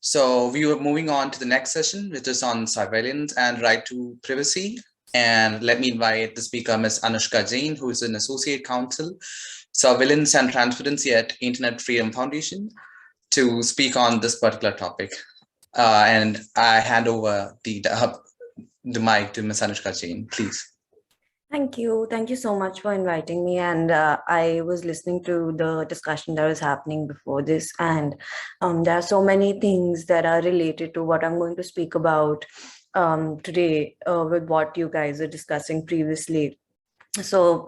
So we were moving on to the next session, which is on surveillance and right to privacy. And let me invite the speaker, Ms. Anushka Jain, who is an Associate Counsel, Surveillance and Transparency at Internet Freedom Foundation, to speak on this particular topic. And I hand over the mic to Ms. Anushka Jain, please. Thank you. Thank you so much for inviting me. And I was listening to the discussion that was happening before this. And there are so many things that are related to what I'm going to speak about today with what you guys are discussing previously. So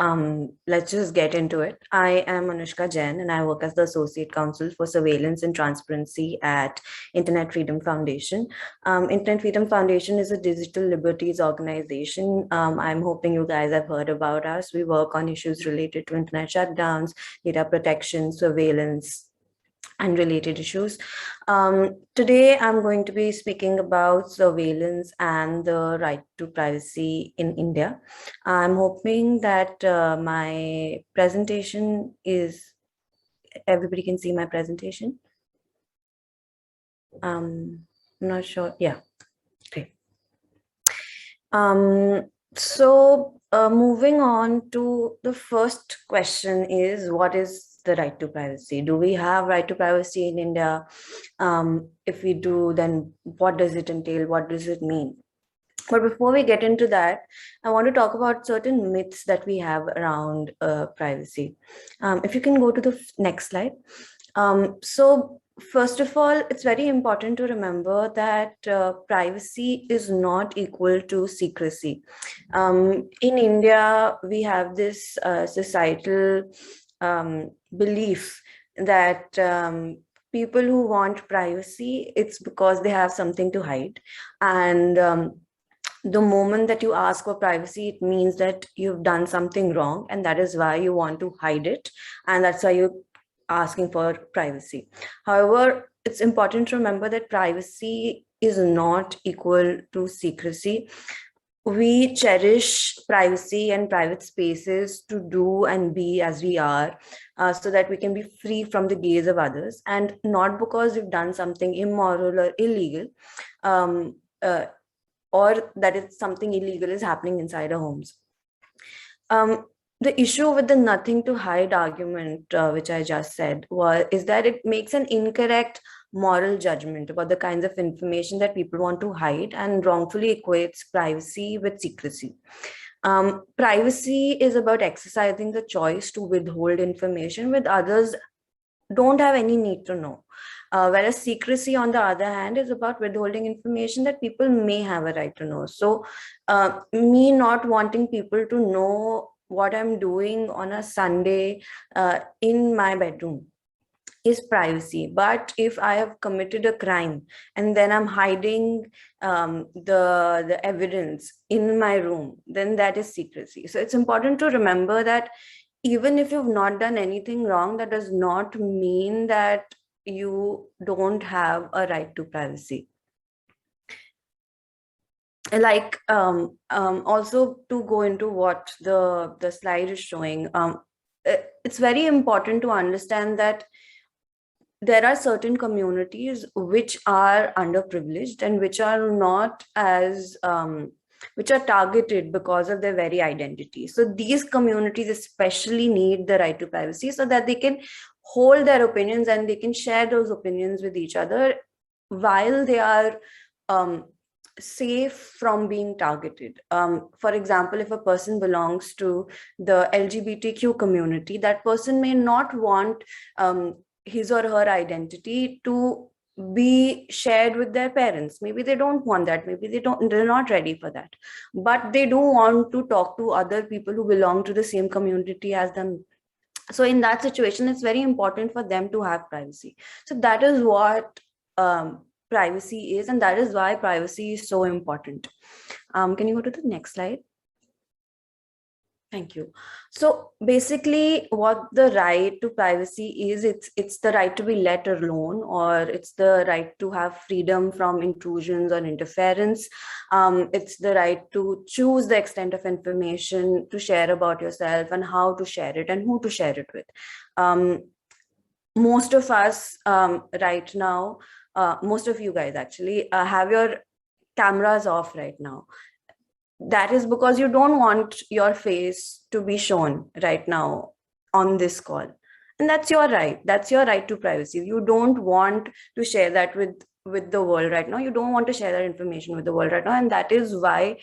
let's just get into it. I am Anushka Jain and I work as the Associate Counsel for Surveillance and Transparency at Internet Freedom Foundation. Internet Freedom Foundation is a digital liberties organization. I'm hoping you guys have heard about us. We work on issues related to internet shutdowns, data protection, surveillance, and related issues. Today, I'm going to be speaking about surveillance and the right to privacy in India. I'm hoping that my presentation is, everybody can see my presentation. I'm not sure. Yeah, okay. So moving on to the first question is, what is the right to privacy? Do we have right to privacy in India? If we do, then what does it entail? What does it mean? But before we get into that, I want to talk about certain myths that we have around privacy. If you can go to the next slide. So first of all, it's very important to remember that privacy is not equal to secrecy. In India, we have this societal belief that people who want privacy, it's because they have something to hide. And the moment that you ask for privacy, it means that you've done something wrong, and that is why you want to hide it. And that's why you're asking for privacy. However, it's important to remember that privacy is not equal to secrecy. We cherish privacy and private spaces to do and be as we are, so that we can be free from the gaze of others, and not because we've done something immoral or illegal, or that it's something illegal is happening inside our homes. The issue with the nothing to hide argument, which I just said, is that it makes an incorrect moral judgment about the kinds of information that people want to hide and wrongfully equates privacy with secrecy. Privacy is about exercising the choice to withhold information with others don't have any need to know. Whereas secrecy, on the other hand, is about withholding information that people may have a right to know. So me not wanting people to know what I'm doing on a Sunday in my bedroom is privacy. But if I have committed a crime and then I'm hiding the evidence in my room, then that is secrecy. So it's important to remember that even if you've not done anything wrong, that does not mean that you don't have a right to privacy. Like also to go into what the slide is showing, it's very important to understand that there are certain communities which are underprivileged and which are not as which are targeted because of their very identity. So these communities especially need the right to privacy so that they can hold their opinions and they can share those opinions with each other while they are safe from being targeted. For example, if a person belongs to the LGBTQ community, that person may not want his or her identity to be shared with their parents. Maybe they don't want that. Maybe they're not ready for that. But they do want to talk to other people who belong to the same community as them. So in that situation, it's very important for them to have privacy. So that is what privacy is, and that is why privacy is so important. Can you go to the next slide? Thank you. So basically what the right to privacy is, it's the right to be let alone, or it's the right to have freedom from intrusions or interference. It's the right to choose the extent of information to share about yourself and how to share it and who to share it with. Most of us right now most of you guys actually have your cameras off right now. That is because you don't want your face to be shown right now on this call. And that's your right. That's your right to privacy. You don't want to share that with the world right now. You don't want to share that information with the world right now. And that is why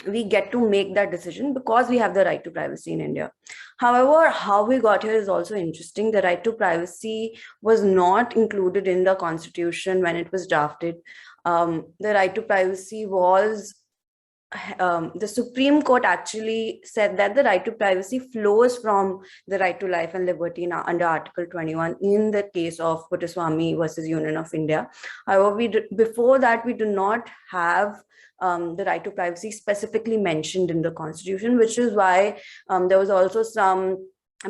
we get to make that decision, because we have the right to privacy in India. However, how we got here is also interesting. The right to privacy was not included in the constitution when it was drafted. The right to privacy was the Supreme Court actually said that the right to privacy flows from the right to life and liberty under Article 21 in the case of Puttaswamy versus Union of India. However, before that, we do not have the right to privacy specifically mentioned in the Constitution, which is why there was also some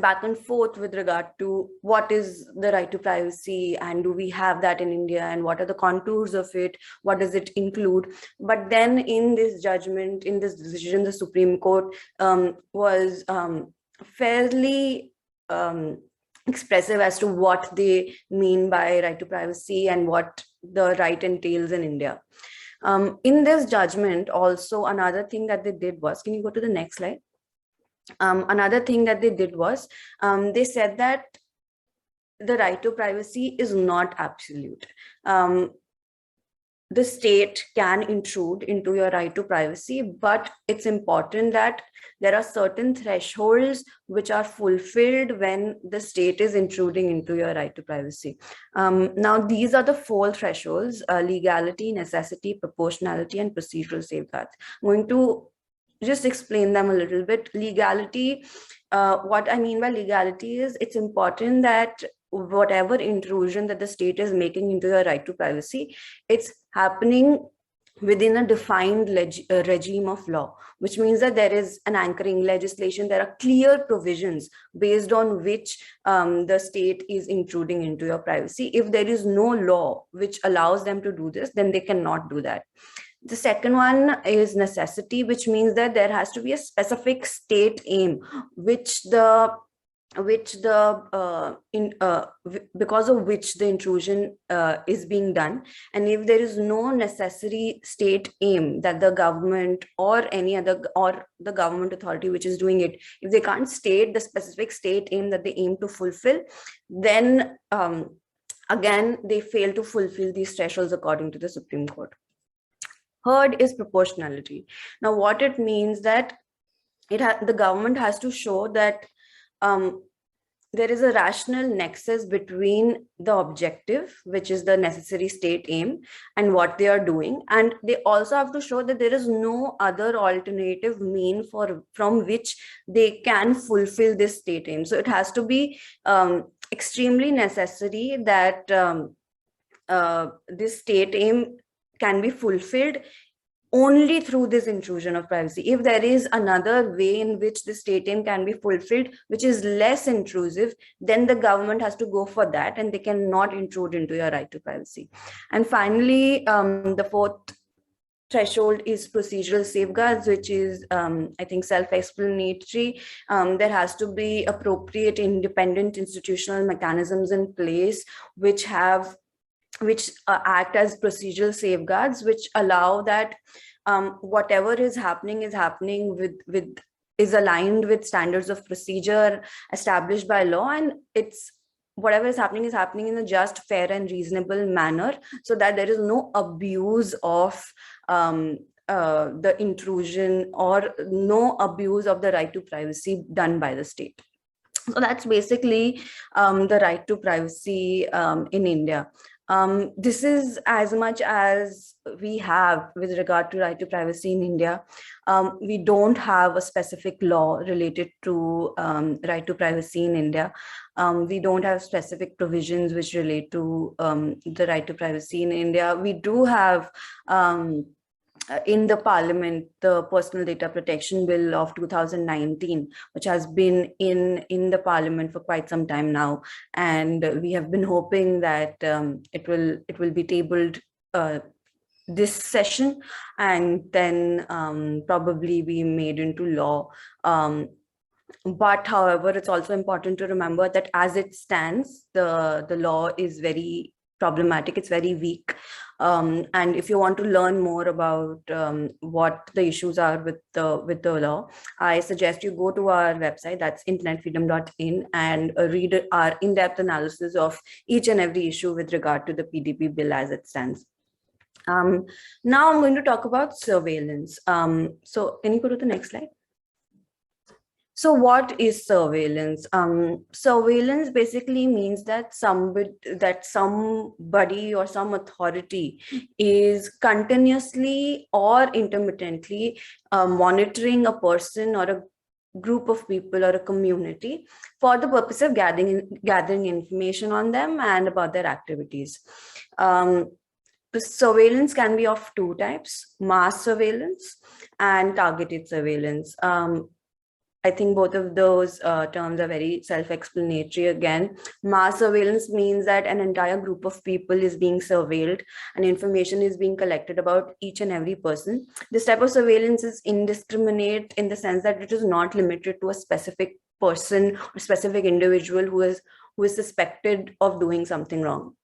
back and forth with regard to what is the right to privacy and do we have that in India and what are the contours of it, what does it include. But then in this judgment, in this decision, the Supreme Court was fairly expressive as to what they mean by right to privacy and what the right entails in India. In this judgment also, another thing that they did was, can you go to the next slide? Another thing that they did was they said that the right to privacy is not absolute. The state can intrude into your right to privacy, but it's important that there are certain thresholds which are fulfilled when the state is intruding into your right to privacy. Now, these are the 4 thresholds: legality, necessity, proportionality, and procedural safeguards. I'm going to just explain them a little bit. Legality, what I mean by legality is it's important that whatever intrusion that the state is making into your right to privacy, it's happening within a defined regime of law, which means that there is an anchoring legislation. There are clear provisions based on which the state is intruding into your privacy. If there is no law which allows them to do this, then they cannot do that. The second one is necessity, which means that there has to be a specific state aim, because of which the intrusion is being done. And if there is no necessary state aim that the government or any other, or the government authority which is doing it, if they can't state the specific state aim that they aim to fulfill, then again, they fail to fulfill these thresholds according to the Supreme Court. Third is proportionality. Now, what it means that the government has to show that there is a rational nexus between the objective, which is the necessary state aim, and what they are doing. And they also have to show that there is no other alternative mean from which they can fulfill this state aim. So it has to be extremely necessary that this state aim can be fulfilled only through this intrusion of privacy. If there is another way in which the state aim can be fulfilled, which is less intrusive, then the government has to go for that, and they cannot intrude into your right to privacy. And finally, the 4th threshold is procedural safeguards, which is, I think, self-explanatory. There has to be appropriate independent institutional mechanisms in place which act as procedural safeguards, which allow that whatever is happening is aligned with standards of procedure established by law, and whatever is happening in a just, fair, and reasonable manner, so that there is no abuse of the intrusion or no abuse of the right to privacy done by the state. So that's basically the right to privacy in India. This is as much as we have with regard to right to privacy in India. We don't have a specific law related to right to privacy in India. We don't have specific provisions which relate to the right to privacy in India. We do have in the Parliament, the Personal Data Protection Bill of 2019, which has been in the Parliament for quite some time now, and we have been hoping that it will be tabled this session and then probably be made into law. But however, it's also important to remember that as it stands, the law is very problematic. It's very weak. And if you want to learn more about what the issues are with the law, I suggest you go to our website, that's internetfreedom.in, and read our in-depth analysis of each and every issue with regard to the PDP bill as it stands. Now I'm going to talk about surveillance. So can you go to the next slide? So what is surveillance? Surveillance basically means that somebody or some authority is continuously or intermittently monitoring a person or a group of people or a community for the purpose of gathering information on them and about their activities. The surveillance can be of two types: mass surveillance and targeted surveillance. I think both of those terms are very self-explanatory. Again, mass surveillance means that an entire group of people is being surveilled and information is being collected about each and every person. This type of surveillance is indiscriminate in the sense that it is not limited to a specific person or specific individual who is suspected of doing something wrong.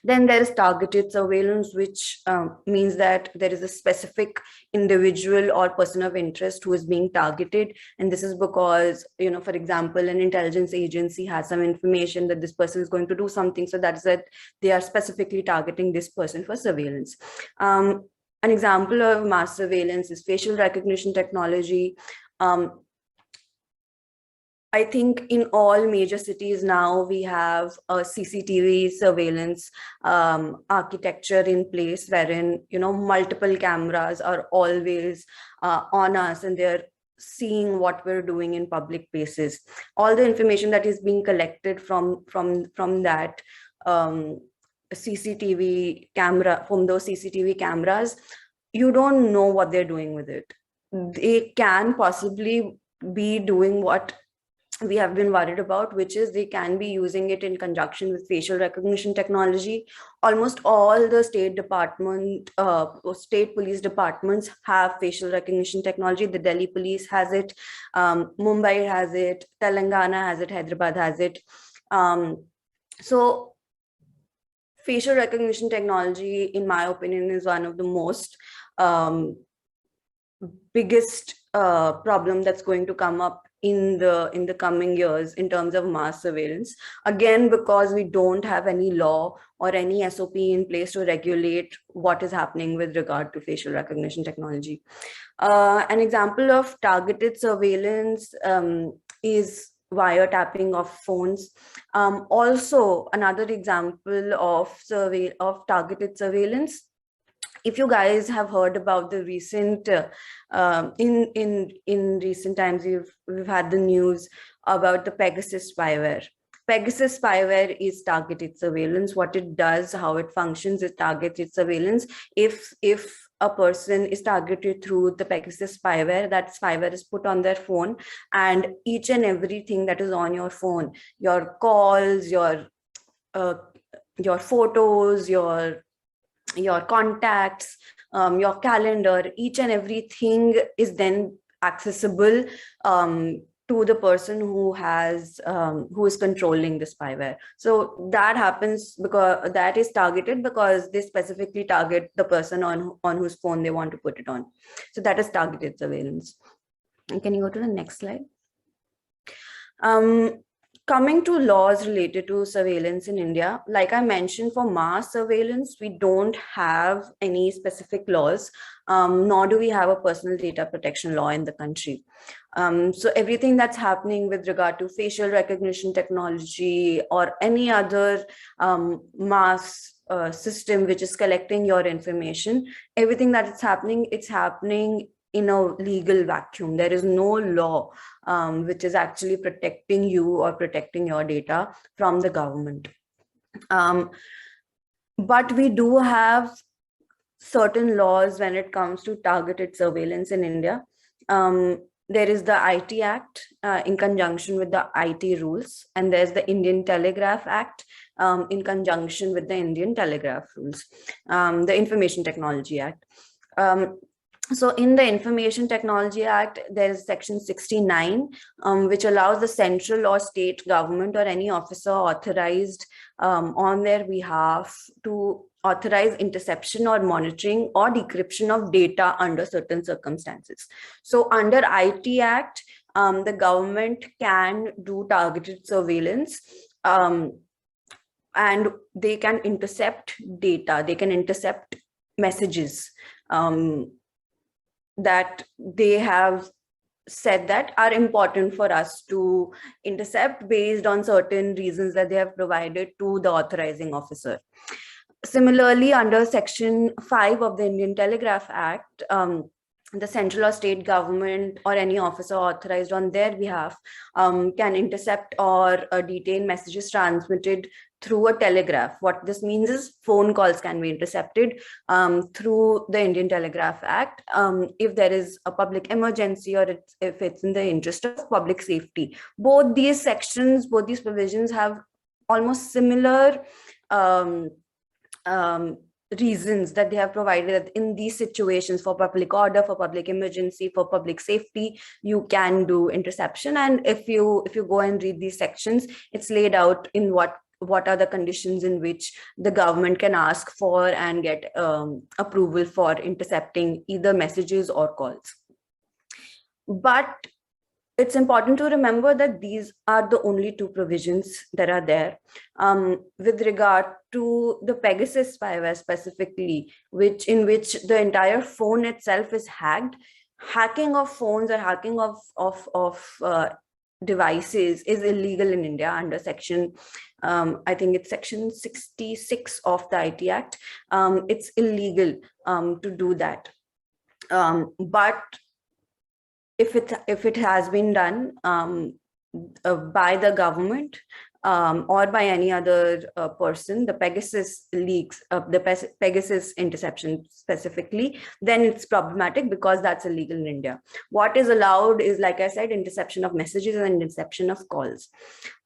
Then there is targeted surveillance, which means that there is a specific individual or person of interest who is being targeted. And this is because, for example, an intelligence agency has some information that this person is going to do something. So that's that they are specifically targeting this person for surveillance. An example of mass surveillance is facial recognition technology. I think in all major cities now we have a CCTV surveillance architecture in place, wherein multiple cameras are always on us and they're seeing what we're doing in public places. All the information that is being collected from that CCTV camera, from those CCTV cameras, you don't know what they're doing with it. They can possibly be doing what we have been worried about, which is they can be using it in conjunction with facial recognition technology. Almost all the state police departments have facial recognition technology. The Delhi police has it, Mumbai has it, Telangana has it, Hyderabad has it. So facial recognition technology, in my opinion, is one of the most biggest problem that's going to come up in the coming years in terms of mass surveillance. Again, because we don't have any law or any SOP in place to regulate what is happening with regard to facial recognition technology. An example of targeted surveillance is wiretapping of phones. Also, another example of targeted surveillance, if you guys have heard about the recent in recent times, we've had the news about the Pegasus spyware. Pegasus spyware is targeted surveillance. What it does, how it functions, is targeted surveillance. If a person is targeted through the Pegasus spyware, that spyware is put on their phone, and each and everything that is on your phone, your calls, your photos, your contacts, your calendar, each and everything is then accessible to the person who is controlling the spyware. So that happens because that is targeted, because they specifically target the person on whose phone they want to put it on. So that is targeted surveillance. And can you go to the next slide? Coming to laws related to surveillance in India, like I mentioned, for mass surveillance, we don't have any specific laws, nor do we have a personal data protection law in the country. So everything that's happening with regard to facial recognition technology or any other mass system which is collecting your information, everything that is happening, it's happening in a legal vacuum. There is no law which is actually protecting you or protecting your data from the government. But we do have certain laws when it comes to targeted surveillance in India. There is the IT Act in conjunction with the IT rules, and there's the Indian Telegraph Act in conjunction with the Indian Telegraph rules, the Information Technology Act. So in the Information Technology Act, there is section 69, which allows the central or state government or any officer authorized on their behalf to authorize interception or monitoring or decryption of data under certain circumstances. So under IT Act, the government can do targeted surveillance, and they can intercept data, they can intercept messages that they have said that are important for us to intercept based on certain reasons that they have provided to the authorizing officer. Similarly, under Section 5 of the Indian Telegraph Act, the central or state government or any officer authorized on their behalf can intercept or detain messages transmitted through a telegraph. What this means is phone calls can be intercepted through the Indian Telegraph Act if there is a public emergency or if it's in the interest of public safety. Both these sections, both these provisions have almost similar reasons that they have provided that in these situations, for public order, for public emergency, for public safety, you can do interception. And if you go and read these sections, it's laid out in what are the conditions in which the government can ask for and get approval for intercepting either messages or calls. But it's important to remember that these are the only two provisions that are there. With regard to the Pegasus spyware specifically, in which the entire phone itself is hacked, hacking of phones or hacking of devices is illegal in India under section, I think it's section 66 of the IT Act. It's illegal to do that. But if it has been done by the government or by any other person, the Pegasus leaks, the Pegasus interception specifically, then it's problematic because that's illegal in India. What is allowed is, like I said, interception of messages and interception of calls.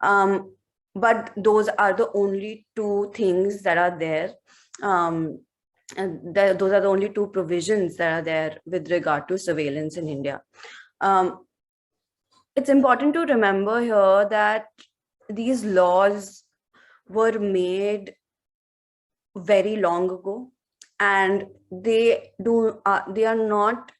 But those are the only two things that are there. And those are the only two provisions that are there with regard to surveillance in India. It's important to remember here that these laws were made very long ago, and they are not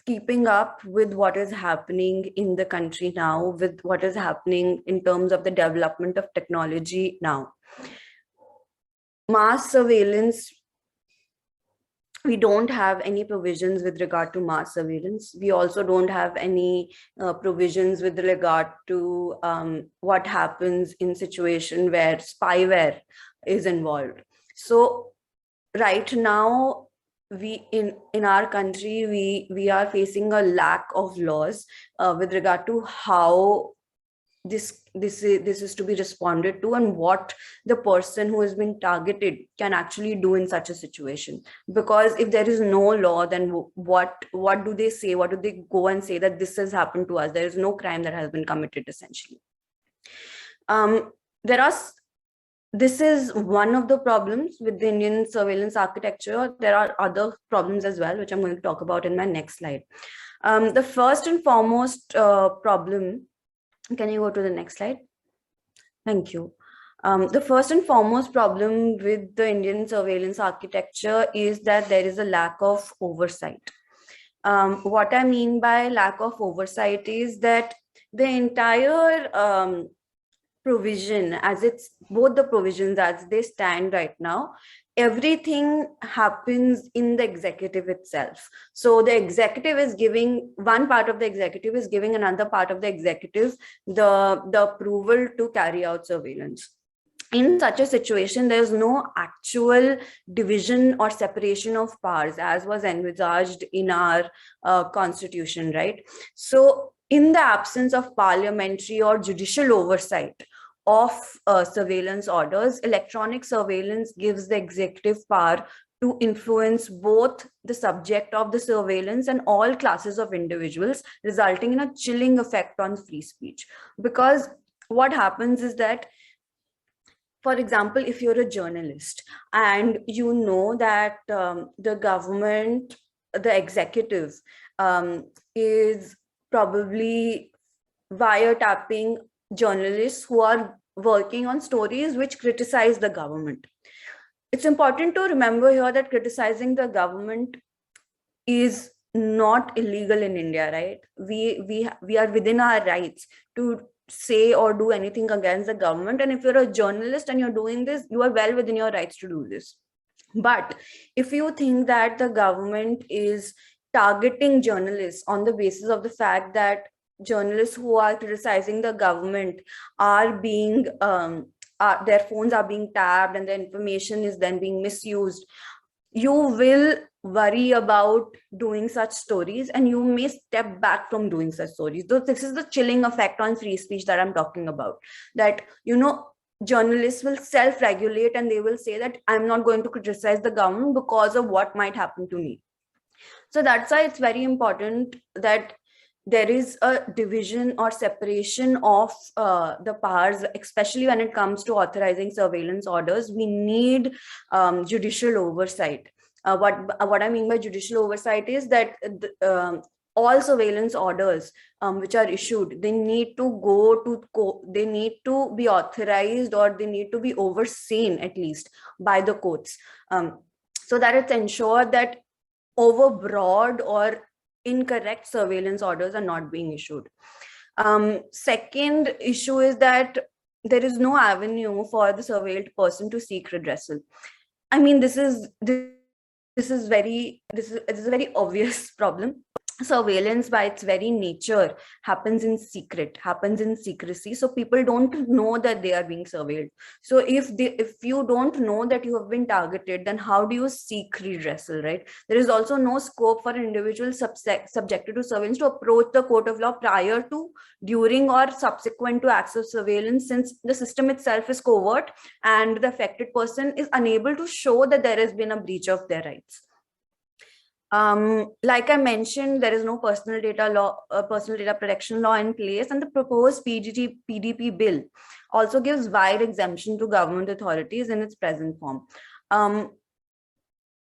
keeping up with what is happening in the country now, with what is happening in terms of the development of technology now. Mass surveillance, we don't have any provisions with regard to mass surveillance. We also don't have any provisions with regard to what happens in situation where spyware is involved. So right now, in our country, we are facing a lack of laws with regard to how this is to be responded to, and what the person who has been targeted can actually do in such a situation. Because if there is no law, then what do they say? What do they go and say that this has happened to us? There is no crime that has been committed, essentially. This is one of the problems with the Indian surveillance architecture. There are other problems as well, which I'm going to talk about in my next slide. The first and foremost problem, can you go to the next slide? Thank you. The first and foremost problem with the Indian surveillance architecture is that there is a lack of oversight. What I mean by lack of oversight is that the entire provision, both the provisions as they stand right now, everything happens in the executive itself. So the executive is giving, one part of the executive is giving another part of the executive the approval to carry out surveillance. In such a situation, there's no actual division or separation of powers as was envisaged in our constitution, right? So in the absence of parliamentary or judicial oversight of surveillance orders, electronic surveillance gives the executive power to influence both the subject of the surveillance and all classes of individuals, resulting in a chilling effect on free speech. Because what happens is that, for example, if you're a journalist and you know that the government the executive is probably wiretapping journalists who are working on stories which criticize the government. It's important to remember here that criticizing the government is not illegal in India, right? We are within our rights to say or do anything against the government. And if you're a journalist and you're doing this, you are well within your rights to do this. But if you think that the government is targeting journalists on the basis of the fact that journalists who are criticizing the government are being their phones are being tapped and the information is then being misused, you will worry about doing such stories and you may step back from doing such stories. So this is the chilling effect on free speech that I'm talking about, that journalists will self-regulate and they will say that I'm not going to criticize the government because of what might happen to me. So that's why it's very important that there is a division or separation of the powers, especially when it comes to authorizing surveillance orders. We need judicial oversight. What I mean by judicial oversight is that all surveillance orders which are issued, they need to they need to be authorized, or they need to be overseen at least by the courts, so that it's ensured that overbroad or incorrect surveillance orders are not being issued. Second issue is that there is no avenue for the surveilled person to seek redressal. I mean, this is a very obvious problem. Surveillance by its very nature happens in secrecy, so people don't know that they are being surveilled. So if you don't know that you have been targeted, then how do you seek redressal, right? There is also no scope for an individual subjected to surveillance to approach the court of law prior to, during, or subsequent to acts of surveillance, since the system itself is covert and the affected person is unable to show that there has been a breach of their rights. Like I mentioned, there is no personal data protection law in place, and the proposed PDP bill also gives wide exemption to government authorities in its present form.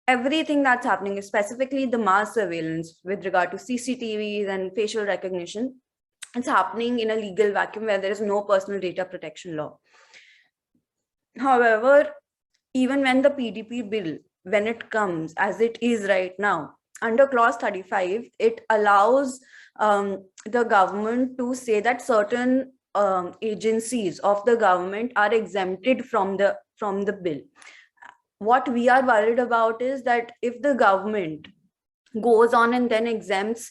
Everything that's happening, specifically the mass surveillance with regard to CCTVs and facial recognition, it's happening in a legal vacuum where there is no personal data protection law. However, even when the PDP bill, when it comes as it is right now, under clause 35, it allows the government to say that certain agencies of the government are exempted from the bill. What we are worried about is that if the government goes on and then exempts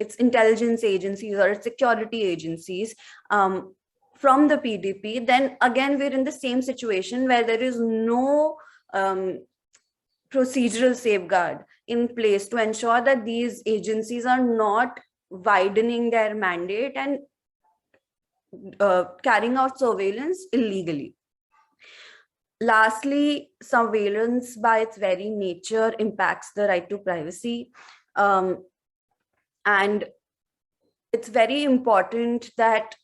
its intelligence agencies or its security agencies from the PDP, then again we're in the same situation where there is no procedural safeguard in place to ensure that these agencies are not widening their mandate and carrying out surveillance illegally. Lastly, surveillance by its very nature impacts the right to privacy. And it's very important that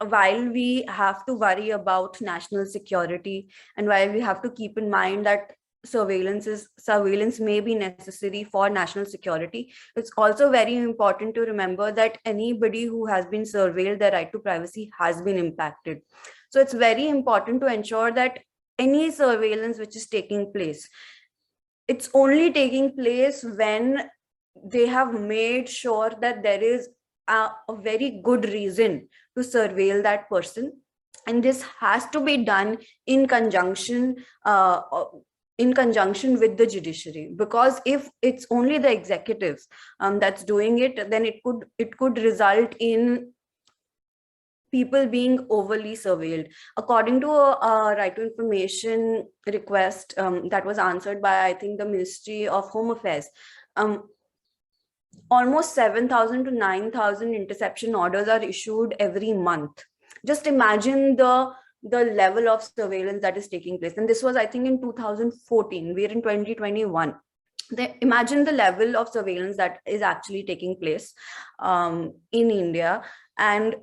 while we have to worry about national security, and while we have to keep in mind that surveillance may be necessary for national security, it's also very important to remember that anybody who has been surveilled, their right to privacy has been impacted. So it's very important to ensure that any surveillance which is taking place, it's only taking place when they have made sure that there is a very good reason to surveil that person, and this has to be done in conjunction with the judiciary, because if it's only the executives that's doing it, then it could result in people being overly surveilled. According to a right to information request that was answered by, I think, the Ministry of Home Affairs, almost 7,000 to 9,000 interception orders are issued every month. Just imagine the level of surveillance that is taking place. And this was, I think, in 2014. We're in 2021. Imagine the level of surveillance that is actually taking place in India. And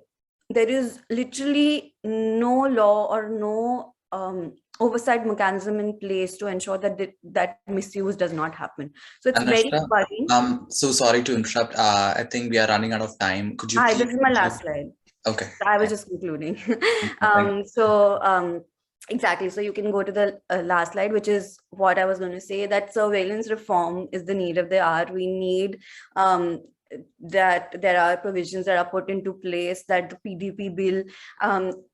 there is literally no law or no oversight mechanism in place to ensure that that misuse does not happen. So it's very Anushka, worrying. I'm so sorry to interrupt. I think we are running out of time. Could you Hi, please this is my conclude? last slide. Okay. I was just concluding. Thank Exactly. So you can go to the last slide, which is what I was going to say, that surveillance reform is the need of the hour. We need that there are provisions that are put into place, that the PDP bill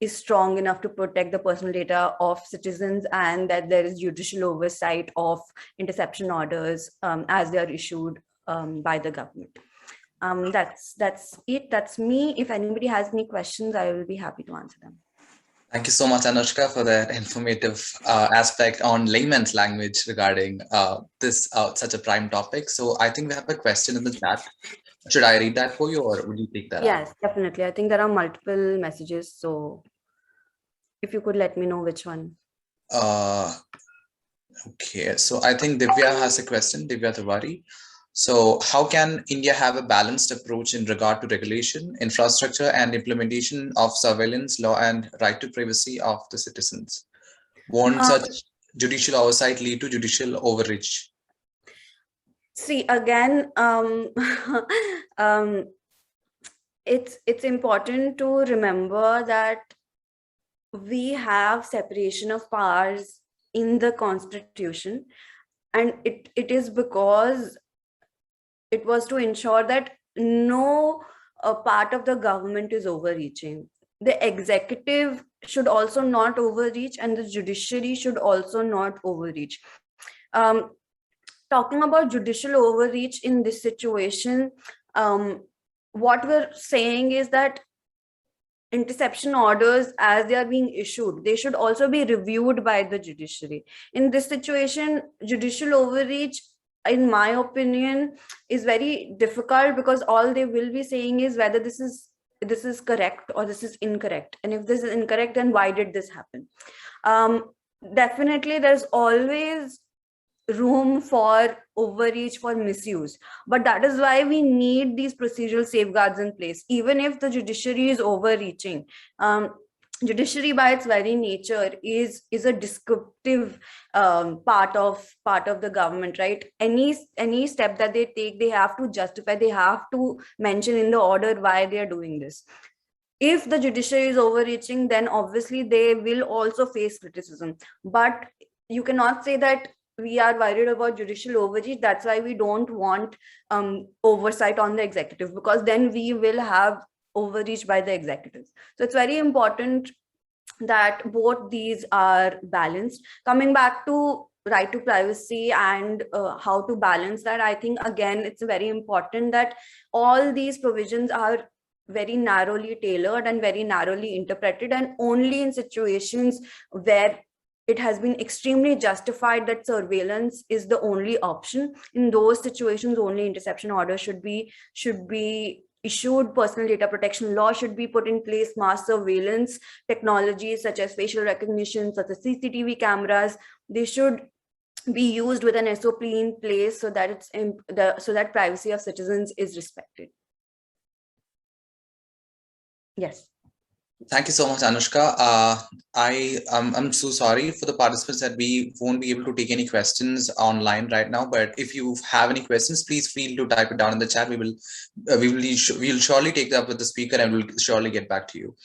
is strong enough to protect the personal data of citizens, and that there is judicial oversight of interception orders as they are issued by the government. That's it. That's me. If anybody has any questions, I will be happy to answer them. Thank you so much, Anushka, for that informative aspect on layman's language regarding this such a prime topic. So I think we have a question in the chat. Should I read that for you, or would you take that up? Yes, definitely. I think there are multiple messages. So if you could let me know which one. Okay, so I think Divya has a question, Divya Tiwari. So how can India have a balanced approach in regard to regulation, infrastructure, and implementation of surveillance law and right to privacy of the citizens? Won't such judicial oversight lead to judicial overreach? See, again, it's important to remember that we have separation of powers in the Constitution, and it is because it was to ensure that no part of the government is overreaching. The executive should also not overreach, and the judiciary should also not overreach. Talking about judicial overreach in this situation, what we're saying is that interception orders, as they are being issued, they should also be reviewed by the judiciary. In this situation, judicial overreach, in my opinion, is very difficult, because all they will be saying is whether this is correct or this is incorrect, and if this is incorrect, then why did this happen? Definitely there's always room for overreach, for misuse, but that is why we need these procedural safeguards in place. Even if the judiciary is overreaching, judiciary by its very nature is a descriptive part of the government, right? Any step that they take, they have to justify, they have to mention in the order why they are doing this. If the judiciary is overreaching, then obviously they will also face criticism. But you cannot say that we are worried about judicial overreach, that's why we don't want oversight on the executive, because then we will have overreach by the executive. So it's very important that both these are balanced. Coming back to right to privacy and how to balance that, I think again it's very important that all these provisions are very narrowly tailored and very narrowly interpreted, and only in situations where it has been extremely justified that surveillance is the only option, in those situations only interception order should be issued. Personal data protection law should be put in place. Mass surveillance technologies such as facial recognition, such as CCTV cameras, they should be used with an SOP in place, so that so that privacy of citizens is respected. Yes. Thank you so much, Anushka. I'm so sorry for the participants that we won't be able to take any questions online right now. But if you have any questions, please feel to type it down in the chat. We'll surely take that up with the speaker, and we'll surely get back to you.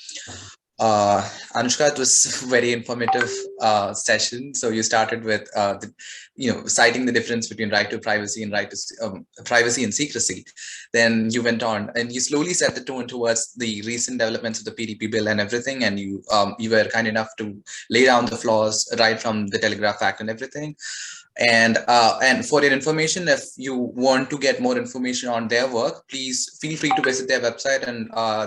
Anushka, it was a very informative session. So you started with citing the difference between right to privacy and right to privacy and secrecy. Then you went on and you slowly set the tone towards the recent developments of the PDP bill and everything. And you were kind enough to lay down the flaws right from the Telegraph Act and everything. And for your information, if you want to get more information on their work, please feel free to visit their website, and